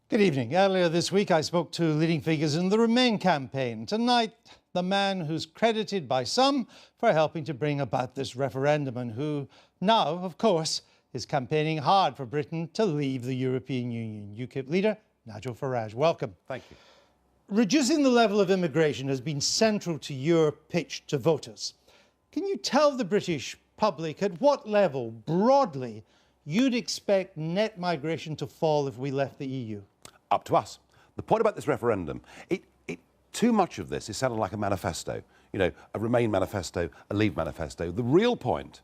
Good evening. Earlier this week, I spoke to leading figures in the Remain campaign. Tonight, the man who's credited by some for helping to bring about this referendum and who now, of course, is campaigning hard for Britain to leave the European Union. Ukip leader Nigel Farage. Welcome. Thank you. Reducing the level of immigration has been central to your pitch to voters. Can you tell the British public at what level, broadly, you'd expect net migration to fall if we left the EU? Up to us. The point about this referendum, too much of this is sounding like a manifesto. You know, a Remain manifesto, a Leave manifesto. The real point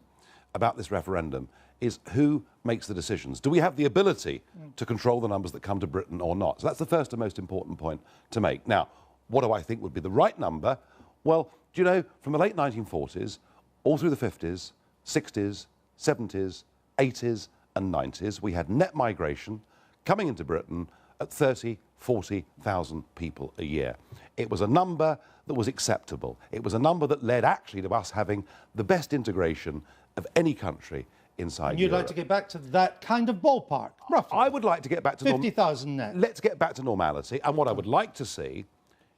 about this referendum is who makes the decisions. Do we have the ability to control the numbers that come to Britain or not? So that's the first and most important point to make. Now, what do I think would be the right number? Well, do you know, from the late 1940s, all through the 50s, 60s, 70s, 80s and 90s, we had net migration coming into Britain at 30, 40,000 people a year. It was a number that was acceptable. It was a number that led actually to us having the best integration of any country inside and you'd Europe. like to get back to that kind of ballpark, roughly? I would like to get back to 50,000 net. Let's get back to normality. And what I would like to see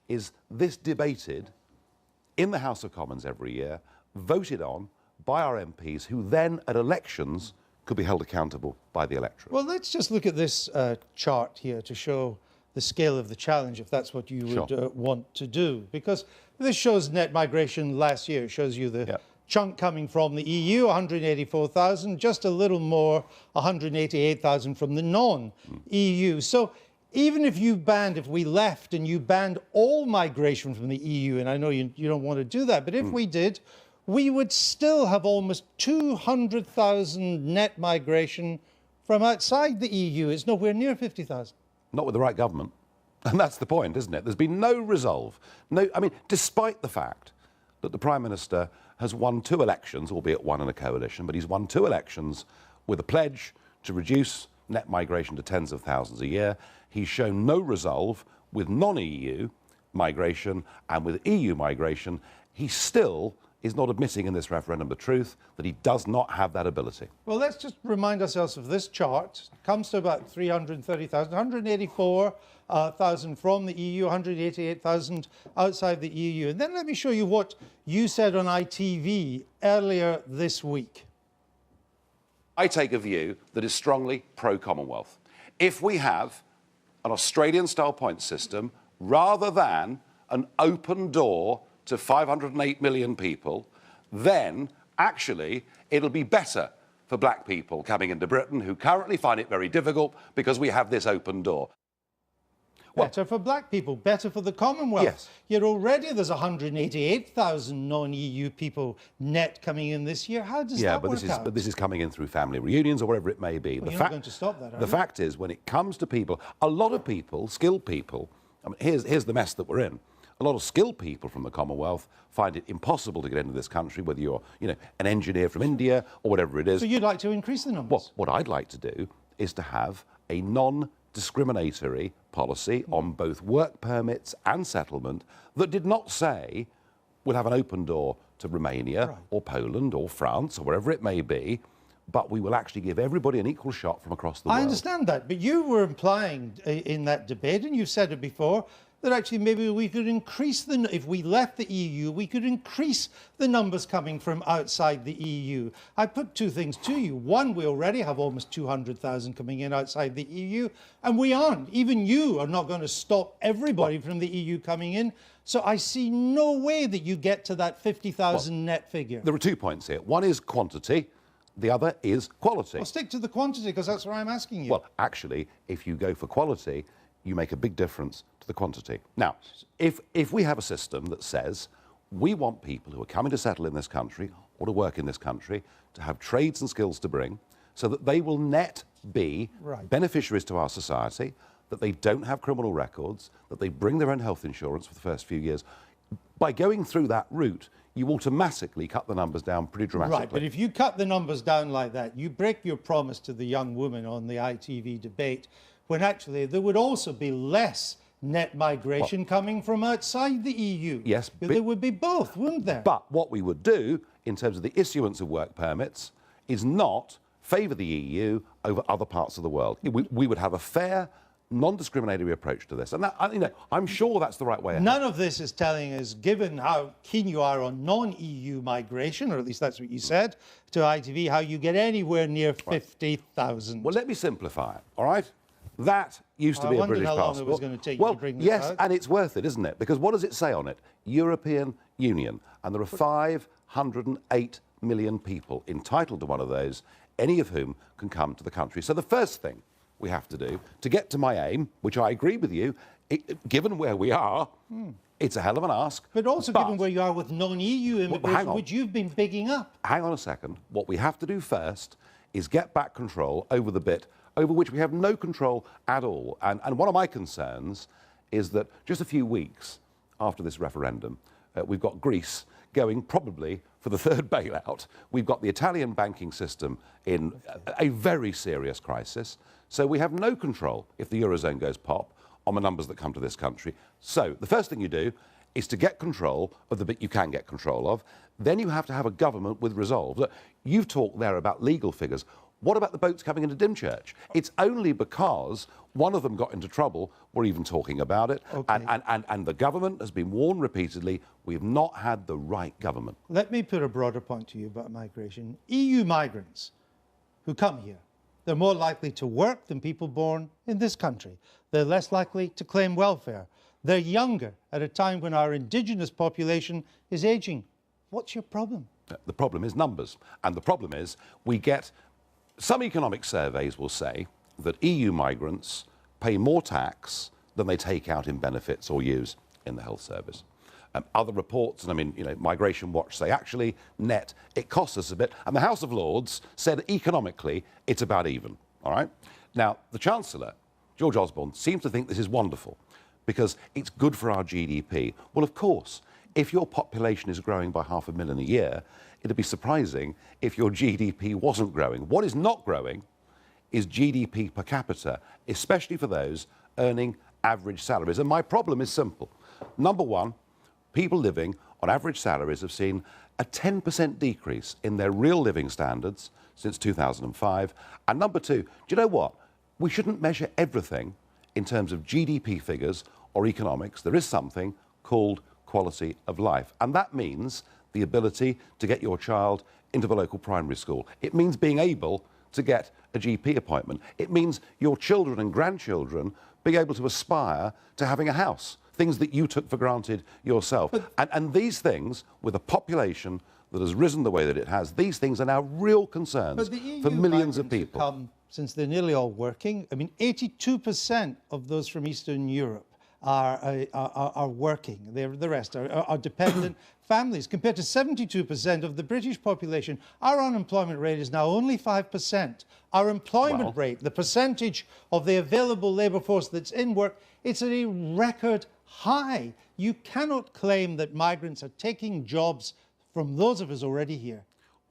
is this debated in the House of Commons every year, voted on by our MPs, who then at elections could be held accountable by the electorate. Well, let's just look at this chart here to show the scale of the challenge, if that's what you would want to do. Because this shows net migration last year. It shows you the chunk coming from the EU, 184,000, just a little more, 188,000 from the non-EU. So even if we left and you banned all migration from the EU, and I know you don't want to do that, but if we did, we would still have almost 200,000 net migration from outside the EU. It's nowhere near 50,000. Not with the right government. And that's the point, isn't it? There's been no resolve. No, I mean, despite the fact that the Prime Minister has won 2 elections, albeit one in a coalition, but he's won 2 elections with a pledge to reduce net migration to tens of thousands a year. He's shown no resolve with non-EU migration, and with EU migration, he still is not admitting in this referendum the truth that he does not have that ability. Well, let's just remind ourselves of this chart. It comes to about 330,000, 184,000 from the EU, 188,000 outside the EU. And then let me show you what you said on ITV earlier this week. I take a view that is strongly pro-Commonwealth. If we have an Australian-style point system rather than an open door to 508 million people, then actually it'll be better for black people coming into Britain who currently find it very difficult because we have this open door. Better for black people, better for the Commonwealth. Yes. Yet already there's 188,000 non-EU people net coming in this year. How does that work out? But this is coming in through family reunions or whatever it may be. Well, you're not going to stop that, are you? The fact is, when it comes to people, a lot of people, skilled people, I mean, here's the mess that we're in. A lot of skilled people from the Commonwealth find it impossible to get into this country, whether you're, you know, an engineer from India or whatever it is. So you'd like to increase the numbers? Well, what I'd like to do is to have a non-discriminatory policy on both work permits and settlement that did not say we'll have an open door to Romania or Poland or France or wherever it may be, but we will actually give everybody an equal shot from across the world. I understand that, but you were implying in that debate, and you've said it before, that actually maybe we could increase if we left the EU, we could increase the numbers coming from outside the EU. I put 2 things to you. One, we already have almost 200,000 coming in outside the EU, and we aren't. Even you are not going to stop everybody from the EU coming in. So I see no way that you get to that 50,000 net figure. There are 2 points here. One is quantity. The other is quality. Well, stick to the quantity, because that's what I'm asking you. Well, actually, if you go for quality, you make a big difference to the quantity. Now, if we have a system that says we want people who are coming to settle in this country or to work in this country to have trades and skills to bring so that they will net be beneficiaries to our society, that they don't have criminal records, that they bring their own health insurance for the first few years, by going through that route, you automatically cut the numbers down pretty dramatically. Right, but if you cut the numbers down like that, you break your promise to the young woman on the ITV debate, when actually there would also be less net migration coming from outside the EU. Yes. But there would be both, wouldn't there? But what we would do, in terms of the issuance of work permits, is not favour the EU over other parts of the world. We would have a fair non-discriminatory approach to this. And that, you know, I'm sure that's the right way ahead. None of this is telling us, given how keen you are on non-EU migration, or at least that's what you said to ITV, how you get anywhere near 50,000. Well, let me simplify it, all right? That used to be a British passport. how long it was going to take you to bring this yes, out. and it's worth it, isn't it? Because what does it say on it? European Union. And there are 508 million people entitled to one of those, any of whom can come to the country. So the first thing we have to do to get to my aim, which I agree with you, given where we are, it's a hell of an ask. But also given where you are with non-EU immigration, which you've been bigging up. Hang on a second. What we have to do first is get back control over the bit over which we have no control at all. And one of my concerns is that just a few weeks after this referendum, we've got Greece going probably for the third bailout. We've got the Italian banking system in a very serious crisis. So we have no control if the Eurozone goes pop on the numbers that come to this country. So the first thing you do is to get control of the bit you can get control of. Then you have to have a government with resolve. Look, you've talked there about legal figures. What about the boats coming into Dymchurch? It's only because one of them got into trouble we're even talking about it. Okay. And the government has been warned repeatedly, we've not had the right government. Let me put a broader point to you about migration. EU migrants who come here, they're more likely to work than people born in this country. They're less likely to claim welfare. They're younger at a time when our indigenous population is aging. What's your problem? The problem is numbers. And the problem is we get... Some economic surveys will say that EU migrants pay more tax than they take out in benefits or use in the health service. Other reports, and I mean, you know, Migration Watch say actually net it costs us a bit, and the House of Lords said economically it's about even. All right. Now the Chancellor, George Osborne, seems to think this is wonderful because it's good for our GDP. Well, of course, if your population is growing by 500,000 a year, it'd be surprising if your GDP wasn't growing. What is not growing is GDP per capita, especially for those earning average salaries. And my problem is simple. Number one, people living on average salaries have seen a 10% decrease in their real living standards since 2005. And number two, do you know what? We shouldn't measure everything in terms of GDP figures or economics. There is something called quality of life. And that means the ability to get your child into the local primary school. It means being able to get a GP appointment. It means your children and grandchildren being able to aspire to having a house, things that you took for granted yourself. And these things, with a population that has risen the way that it has, these things are now real concerns for millions of people. Come, since they're nearly all working, I mean, 82% of those from Eastern Europe are working. The rest are dependent families. Compared to 72% of the British population, our unemployment rate is now only 5%. Our employment rate, the percentage of the available labour force that's in work, it's at a record high. You cannot claim that migrants are taking jobs from those of us already here.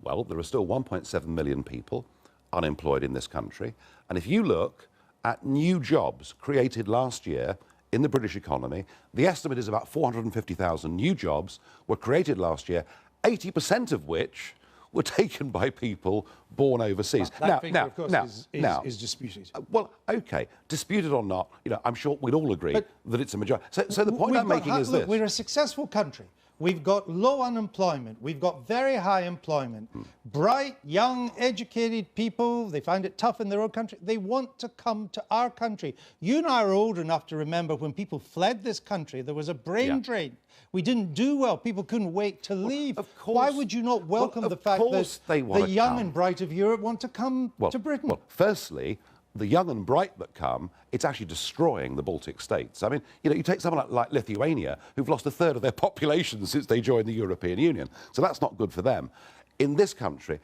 Well, there are still 1.7 million people unemployed in this country. And if you look at new jobs created last year in the British economy, the estimate is about 450,000 new jobs were created last year, 80% of which were taken by people born overseas. That figure, of course, is disputed. Well, OK, disputed or not, you know, I'm sure we'd all agree that it's a majority. So the point I'm making is this. We're a successful country. We've got low unemployment. We've got very high employment. Bright, young, educated people, they find it tough in their own country. They want to come to our country. You and I are old enough to remember when people fled this country, there was a brain drain. We didn't do well. People couldn't wait to leave. Of course. Why would you not welcome the fact that the young and bright of Europe want to come to Britain? Well, firstly, the young and bright that come, it's actually destroying the Baltic states. I mean, you know, you take someone like Lithuania, who've lost a third of their population since they joined the European Union. So that's not good for them. In this country,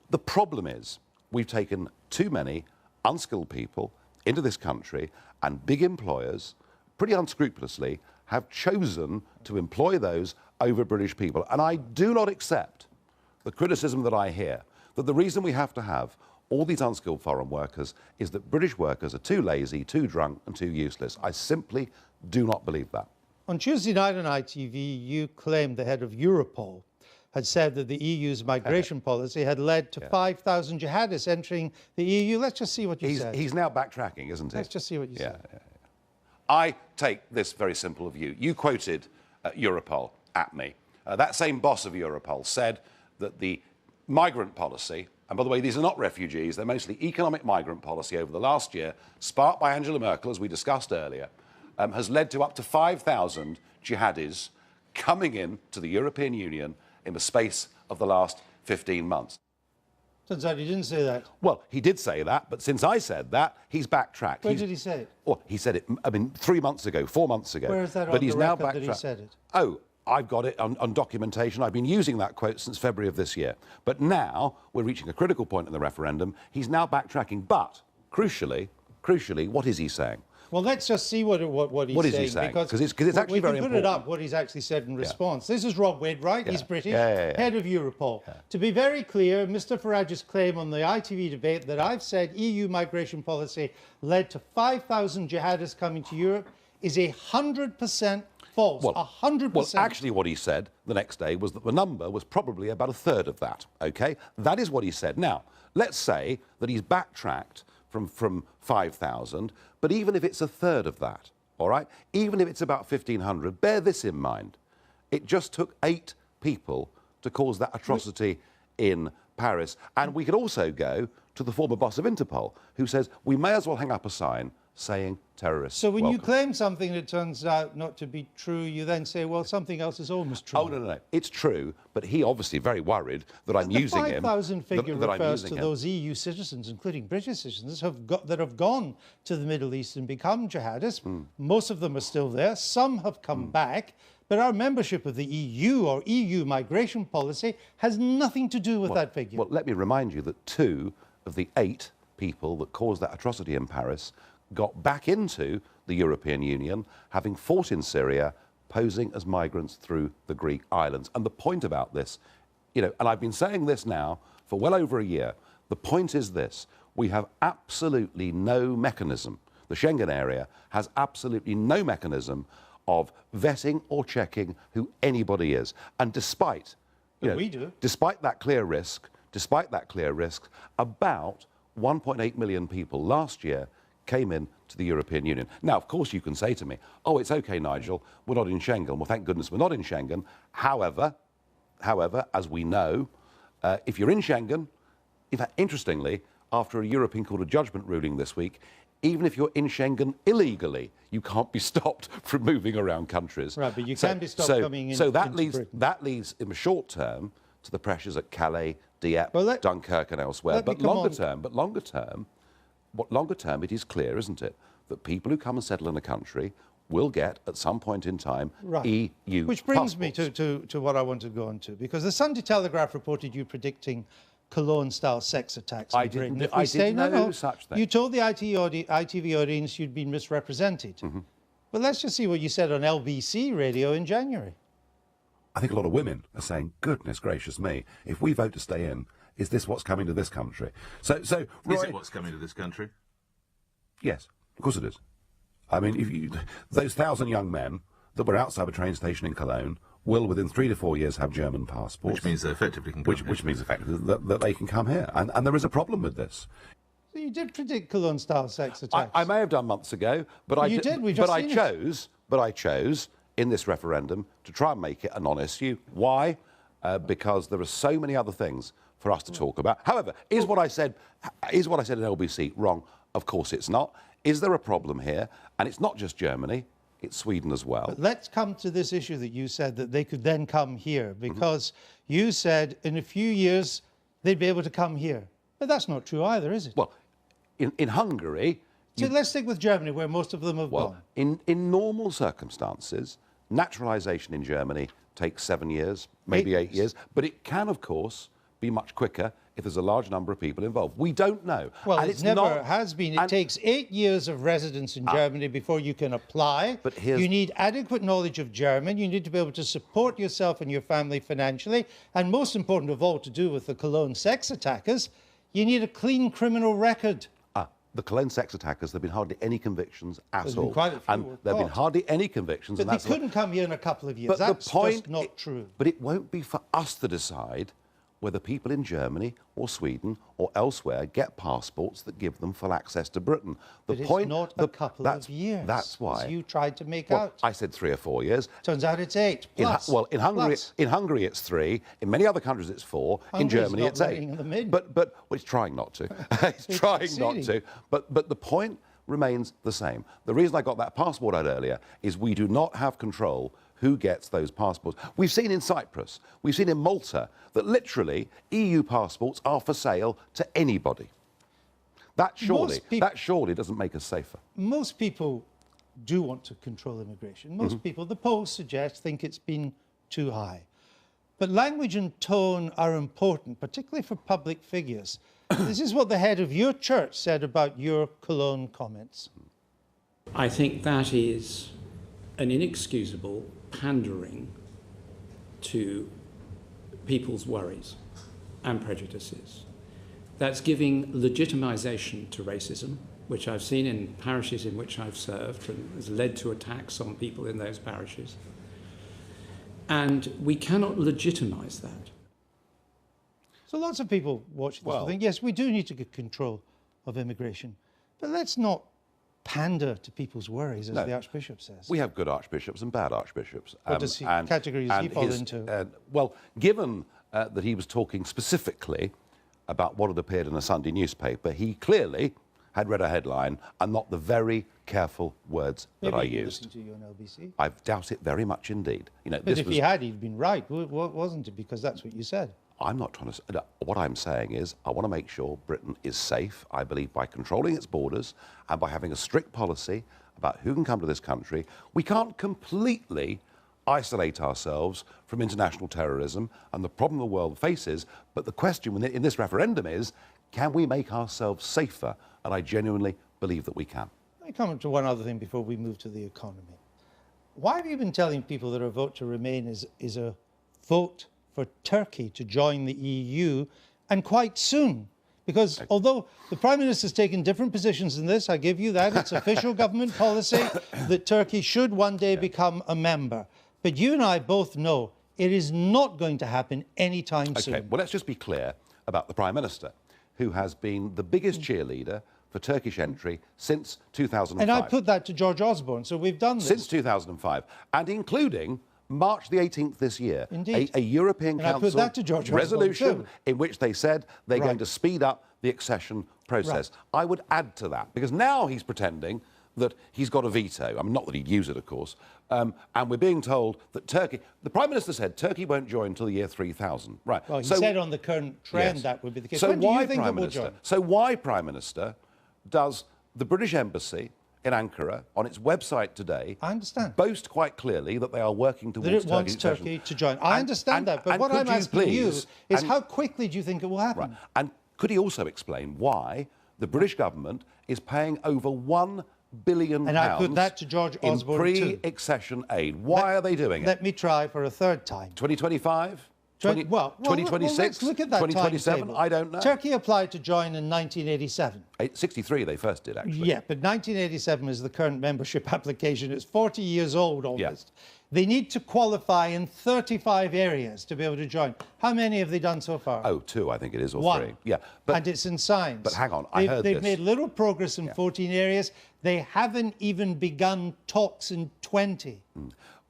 the problem is we've taken too many unskilled people into this country, and big employers, pretty unscrupulously, have chosen to employ those over British people. And I do not accept the criticism that I hear, that the reason we have to have all these unskilled foreign workers is that British workers are too lazy, too drunk and too useless. I simply do not believe that. On Tuesday night on ITV, you claimed the head of Europol had said that the EU's migration policy had led to 5,000 jihadists entering the EU. Let's just see what you said. He's now backtracking, isn't he? Let's just see what you said. I take this very simple view. You quoted Europol at me. That same boss of Europol said that the migrant policy, and by the way, these are not refugees, they're mostly economic migrant policy over the last year, sparked by Angela Merkel, as we discussed earlier, has led to up to 5,000 jihadis coming in to the European Union in the space of the last 15 months. Turns out he didn't say that. Well, he did say that, but since I said that, he's backtracked. Where did he say it? Well, he said it, 3 months ago, 4 months ago. Where is that but on he's the now record that he backtracked. said it? Oh, I've got it on documentation. I've been using that quote since February of this year. But now we're reaching a critical point in the referendum. He's now backtracking. But crucially, what is he saying? Well, let's just see what he's saying. Because it's actually very important. We can put it up, what he's actually said in response. This is Rob Wade, right? Yeah. He's British, Yeah. head of Europol. Yeah. To be very clear, Mr Farage's claim on the ITV debate that I've said EU migration policy led to 5,000 jihadists coming to Europe is 100% false. 100%. Well, actually what he said the next day was that the number was probably about a third of that, OK? That is what he said. Now, let's say that he's backtracked from 5,000, but even if it's a third of that, all right, even if it's about 1,500, bear this in mind. It just took 8 people to cause that atrocity in Paris. And we could also go to the former boss of Interpol, who says we may as well hang up a sign saying terrorists. So when welcome. you claim something that turns out not to be true, you then say, well, something else is almost true. Oh, no. It's true, but he obviously very worried that I'm using him. The 5,000 figure refers to those EU citizens, including British citizens, that have gone to the Middle East and become jihadists. Most of them are still there. Some have come back. But our membership of the EU or EU migration policy has nothing to do with that figure. Well, let me remind you that 2 of the 8 people that caused that atrocity in Paris got back into the European Union, having fought in Syria, posing as migrants through the Greek islands. And the point about this, and I've been saying this now for well over a year, the point is this: we have absolutely no mechanism. The Schengen area has absolutely no mechanism of vetting or checking who anybody is. And despite that clear risk, about 1.8 million people last year came in to the European Union. Now, of course, you can say to me, oh, it's OK, Nigel, we're not in Schengen. Well, thank goodness we're not in Schengen. However, as we know, if you're in Schengen, in fact, interestingly, after a European Court of Judgment ruling this week, even if you're in Schengen illegally, you can't be stopped from moving around countries. Right, but you can be stopped coming in. So that leads in the short term to the pressures at Calais, Dieppe, Dunkirk and elsewhere. But longer term, it is clear, isn't it, that people who come and settle in a country will get, at some point in time, EU Which brings passports. me to what I want to go on to, because the Sunday Telegraph reported you predicting Cologne-style sex attacks in Britain. I didn't know such thing. You told the ITV audience you'd been misrepresented. But let's just see what you said on LBC radio in January. I think a lot of women are saying, goodness gracious me, if we vote to stay in, is this what's coming to this country? So is it what's coming to this country? Yes, of course it is. I mean, those 1,000 young men that were outside a train station in Cologne will, within 3 to 4 years, have German passports. Which means they effectively can come here. Which means effectively that they can come here. And there is a problem with this. So you did predict Cologne-style sex attacks. I may have done months ago, but I chose in this referendum to try and make it a non-issue. Why? Because there are so many other things for us to talk about. However, is what I said in LBC wrong? Of course it's not. Is there a problem here? And it's not just Germany, it's Sweden as well. But let's come to this issue that you said that they could then come here, because you said in a few years they'd be able to come here. But that's not true either, is it? Well, in Hungary... So let's stick with Germany, where most of them have gone. In normal circumstances, naturalisation in Germany takes 7 years, maybe 8 years. But it can, of course, be much quicker if there's a large number of people involved. We don't know. Well, it never has been. It takes 8 years of residence in Germany before you can apply. But you need adequate knowledge of German. You need to be able to support yourself and your family financially. And most important of all, to do with the Cologne sex attackers, you need a clean criminal record. the Cologne sex attackers, there have been hardly any convictions at There's all. been quite a few And there have been hardly any convictions. But and they couldn't come here in a couple of years. But That's the point, just not true. But it won't be for us to decide whether people in Germany or Sweden or elsewhere get passports that give them full access to Britain. But it's not a couple of years. That's why. As you tried to make Well, out. I said 3 or 4 years. Turns out it's 8 plus. In Hungary it's 3. In many other countries it's 4. In Germany it's 8. But well, it's trying not to. It's trying not to. But the point remains the same. The reason I got that passport out earlier is we do not have control who gets those passports. We've seen in Cyprus, we've seen in Malta, that literally EU passports are for sale to anybody. That surely doesn't make us safer. Most people do want to control immigration. Most people, the polls suggest, think it's been too high. But language and tone are important, particularly for public figures. This is what the head of your church said about your Cologne comments. I think that is an inexcusable pandering to people's worries and prejudices. That's giving legitimization to racism, which I've seen in parishes in which I've served and has led to attacks on people in those parishes. And we cannot legitimize that. So lots of people watch this and think, yes, we do need to get control of immigration. But let's not pander to people's worries, as the Archbishop says. We have good archbishops and bad archbishops. What categories does he fall into? Well, given that he was talking specifically about what had appeared in a Sunday newspaper, he clearly had read a headline and not the very careful words that I used. To you on LBC. I doubt it very much indeed. You know, but if he had, he'd been right, wasn't it? Because that's what you said. I'm not trying to... What I'm saying is I want to make sure Britain is safe. I believe by controlling its borders and by having a strict policy about who can come to this country, we can't completely isolate ourselves from international terrorism and the problem the world faces. But the question in this referendum is, can we make ourselves safer? And I genuinely believe that we can. Let me come to one other thing before we move to the economy. Why have you been telling people that a vote to remain is a vote for Turkey to join the EU, and quite soon? Because although the Prime Minister's taken different positions in this, I give you that, it's official government policy that Turkey should one day become a member. But you and I both know it is not going to happen anytime soon. Okay, well, let's just be clear about the Prime Minister, who has been the biggest cheerleader for Turkish entry since 2005. And I put that to George Osborne, so we've done this. Since 2005, and including March the 18th this year, Indeed. a European and Council I put that to George resolution too. in which they said they're going to speed up the accession process. I would add to that, because now he's pretending that he's got a veto. I mean, not that he'd use it, of course. And we're being told that Turkey... The Prime Minister said Turkey won't join until the year 3000. Right. Well, he said on the current trend that would be the case. So when why, do you think Prime it will Minister? join? So why, Prime Minister, does the British Embassy in Ankara, on its website today, I understand, boast quite clearly that they are working towards that it wants Turkey to join? I understand that, but what I'm asking you is how quickly do you think it will happen? Right. And could he also explain why the British government is paying over £1 billion and I put that to George Osborne in pre-accession aid? Why are they doing it? Let me try for a third time. 2025? 2026? Let's look at that 2027? timetable. I don't know. Turkey applied to join in 1987. 63 they first did, actually. Yeah, but 1987 is the current membership application. It's 40 years old almost. Yeah. They need to qualify in 35 areas to be able to join. How many have they done so far? Oh, 2, I think it is, or 1. 3. Yeah, and it's in science. But hang on, They've made little progress in 14 areas. They haven't even begun talks in 20.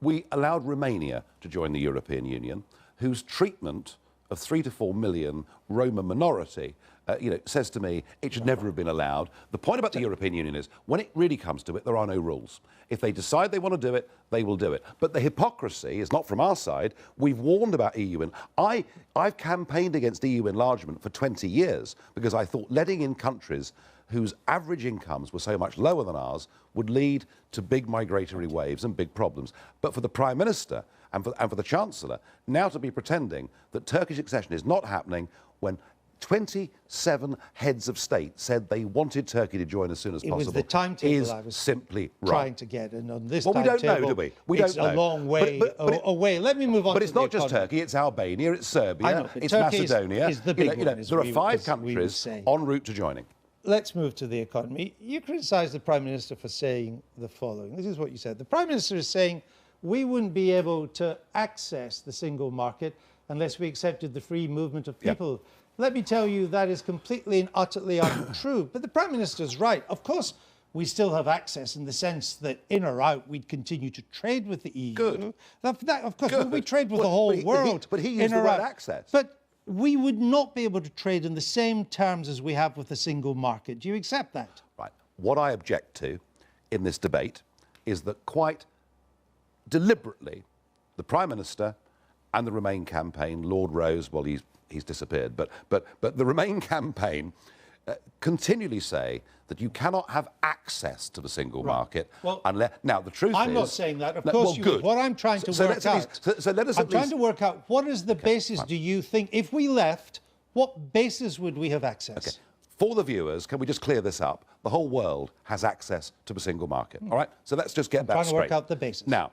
We allowed Romania to join the European Union, whose treatment of 3 to 4 million Roma minority, says to me it should never have been allowed. The point about the European Union is, when it really comes to it, there are no rules. If they decide they want to do it, they will do it. But the hypocrisy is not from our side. We've warned about EU, and I've campaigned against EU enlargement for 20 years because I thought letting in countries whose average incomes were so much lower than ours would lead to big migratory waves and big problems. But for the Prime Minister and for the Chancellor now to be pretending that Turkish accession is not happening when 27 heads of state said they wanted Turkey to join as soon as possible. It was the timetable I was simply trying to get, and on this timetable, we don't know, do we? It's a long way away. Let me move on. But it's not just Turkey; it's Albania, it's Serbia, it's Turkey Macedonia. is the big one, there are 5 countries en route to joining. let's move to the economy. You criticise the Prime Minister for saying the following. This is what you said. The Prime Minister is saying we wouldn't be able to access the single market unless we accepted the free movement of people. Yeah. Let me tell you, that is completely and utterly untrue. But the Prime Minister is right. Of course, we still have access in the sense that in or out, we'd continue to trade with the EU. Good. Of course, we trade with the whole world. But he used the word access. But we would not be able to trade in the same terms as we have with the single market. Do you accept that? Right. What I object to in this debate is that quite deliberately, the Prime Minister and the Remain campaign, Lord Rose, well, he's disappeared, but the Remain campaign continually say that you cannot have access to the single market unless... Now, the truth is... I'm not saying that. Of course you would. What I'm trying to work out... I'm trying to work out what is the basis, do you think, if we left, what basis would we have access? Okay. For the viewers, can we just clear this up? The whole world has access to the single market, all right? So let's just get that straight. I'm trying to work out the basis. Now,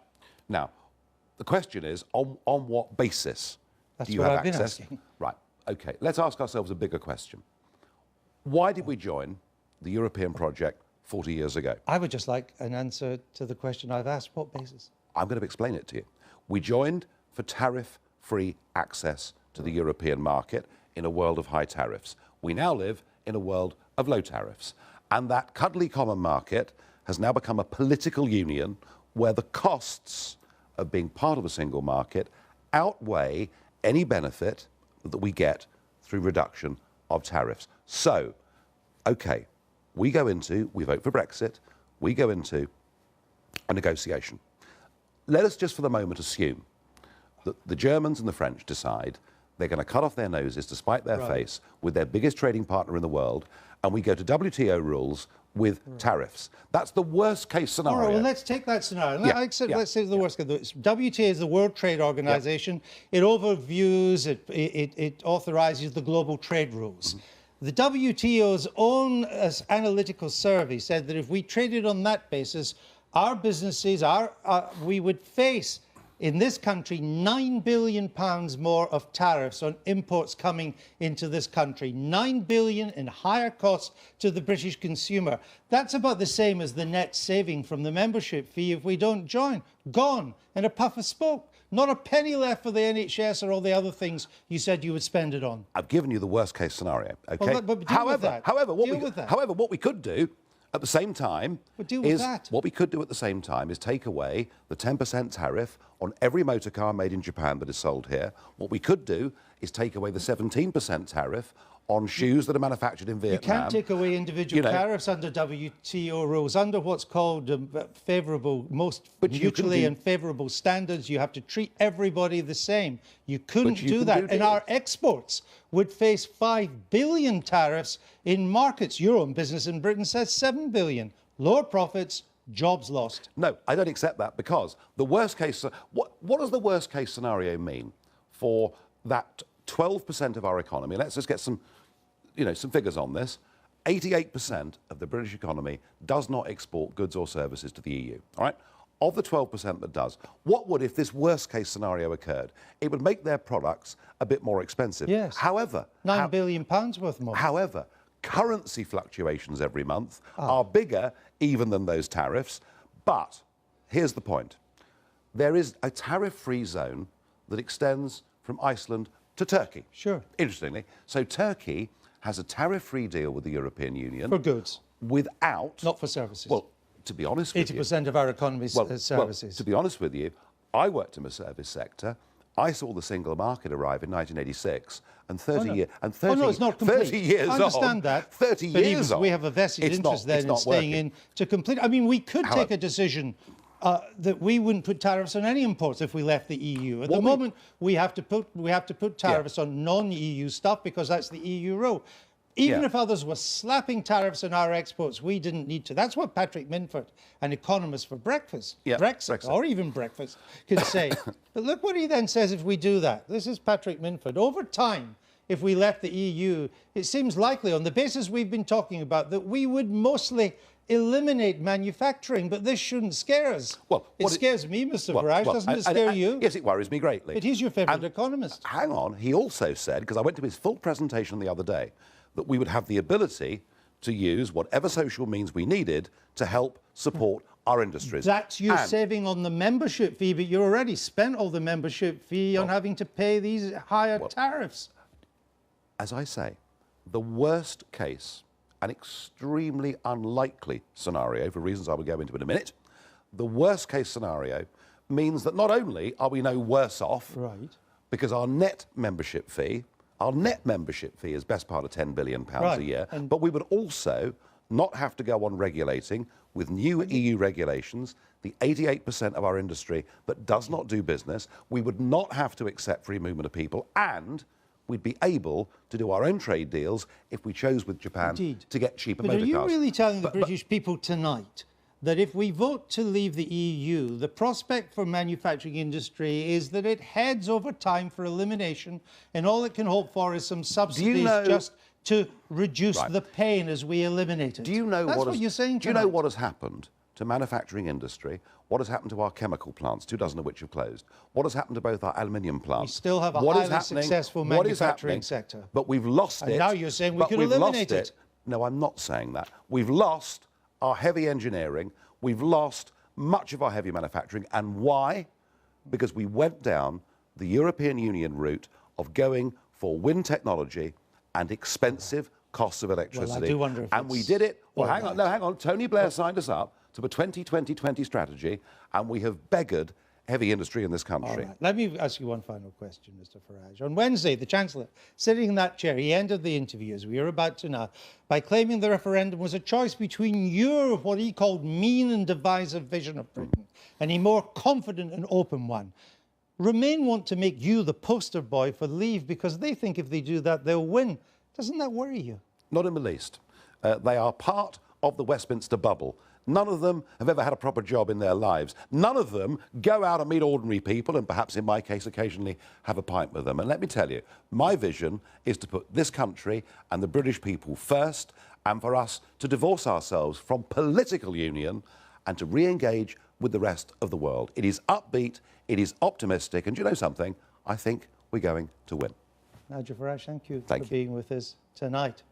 the question is, on what basis do you have access? That's what I've been asking. Right, OK. Let's ask ourselves a bigger question. Why did we join the European project 40 years ago? I would just like an answer to the question I've asked. What basis? I'm going to explain it to you. We joined for tariff-free access to the European market in a world of high tariffs. We now live in a world of low tariffs. And that cuddly common market has now become a political union where the costs of being part of a single market outweigh any benefit that we get through reduction of tariffs. So, OK, we vote for Brexit, we go into a negotiation. Let us just for the moment assume that the Germans and the French decide they're going to cut off their noses to spite their face with their biggest trading partner in the world, and we go to WTO rules with tariffs. That's the worst case scenario. All right, well, let's take that scenario. Let's say the worst case. WTO is the World Trade Organization. It overviews, it authorizes the global trade rules. The WTO's own analytical survey said that if we traded on that basis, our businesses, we would face, in this country, £9 billion more of tariffs on imports coming into this country. £9 billion in higher costs to the British consumer. That's about the same as the net saving from the membership fee if we don't join. Gone in a puff of smoke. Not a penny left for the NHS or all the other things you said you would spend it on. I've given you the worst case scenario, OK? Well, but deal with that. However, what we could do at the same time is take away the 10% tariff on every motor car made in Japan that is sold here. What we could do is take away the 17% tariff on shoes that are manufactured in Vietnam. You can't take away individual tariffs under WTO rules. Under what's called most mutually and favourable standards, you have to treat everybody the same. You couldn't do that. And our exports would face 5 billion tariffs in markets. Your own business in Britain says 7 billion. Lower profits, jobs lost. No, I don't accept that, because the worst case... What does the worst case scenario mean for that 12% of our economy? Let's just get some figures on this. 88% of the British economy does not export goods or services to the EU, all right? Of the 12% that does, what would, if this worst case scenario occurred? It would make their products a bit more expensive. Yes. However... £9 billion worth more. However, currency fluctuations every month are bigger even than those tariffs. But here's the point. There is a tariff-free zone that extends from Iceland to Turkey. Sure. Interestingly. So Turkey has a tariff-free deal with the European Union. For goods. Without... Not for services. Well, to be honest with you... 80% of our economy's services. Well, to be honest with you, I worked in the service sector. I saw the single market arrive in 1986, and 30 years... no, it's not complete. 30 years on... I understand that. 30 years on... We have a vested interest then in staying in to complete... I mean, we could take a decision that we wouldn't put tariffs on any imports if we left the EU. At the moment, we have to put tariffs on non-EU stuff because that's the EU rule. Even if others were slapping tariffs on our exports, we didn't need to. That's what Patrick Minford, an economist for Brexit, or even breakfast, could say. But look what he then says if we do that. This is Patrick Minford. Over time, if we left the EU, it seems likely, on the basis we've been talking about, that we would mostly eliminate manufacturing, but this shouldn't scare us. Well, it scares me, Mr. Farage. Doesn't it scare you? Yes, it worries me greatly. But he's your favourite economist. Hang on. He also said, because I went to his full presentation the other day, that we would have the ability to use whatever social means we needed to help support our industries. That's you saving on the membership fee, but you already spent all the membership fee on having to pay these higher tariffs. As I say, the worst case, an extremely unlikely scenario, for reasons I will go into in a minute, the worst case scenario means that not only are we no worse off, right, because our net membership fee is best part of £10 billion a year, but we would also not have to go on regulating with new EU regulations the 88% of our industry that does not do business. We would not have to accept free movement of people, and we'd be able to do our own trade deals if we chose with Japan to get cheaper motor cars. But are you really telling the British people tonight that if we vote to leave the EU, the prospect for manufacturing industry is that it heads over time for elimination, and all it can hope for is some subsidies just to reduce the pain as we eliminate it? Do you know what you're saying tonight? Do you know what has happened to manufacturing industry? What has happened to our chemical plants, 24 of which have closed? What has happened to both our aluminium plants? We still have a highly successful manufacturing sector. But we've lost it. And now you're saying we could eliminate it. No, I'm not saying that. We've lost our heavy engineering. We've lost much of our heavy manufacturing. And why? Because we went down the European Union route of going for wind technology and expensive costs of electricity. Well, I do wonder if and we did it. Well, hang on. Tony Blair signed us up to a 2020 strategy, and we have beggared heavy industry in this country. All right. Let me ask you one final question, Mr. Farage. On Wednesday, the Chancellor, sitting in that chair, he ended the interview, as we are about to now, by claiming the referendum was a choice between your, what he called, mean and divisive vision of Britain, and a more confident and open one. Remain want to make you the poster boy for Leave because they think if they do that, they'll win. Doesn't that worry you? Not in the least. They are part of the Westminster bubble. None of them have ever had a proper job in their lives. None of them go out and meet ordinary people and perhaps, in my case, occasionally have a pint with them. And let me tell you, my vision is to put this country and the British people first, and for us to divorce ourselves from political union and to re-engage with the rest of the world. It is upbeat, it is optimistic, and do you know something? I think we're going to win. Nigel Farage, thank you for being with us tonight.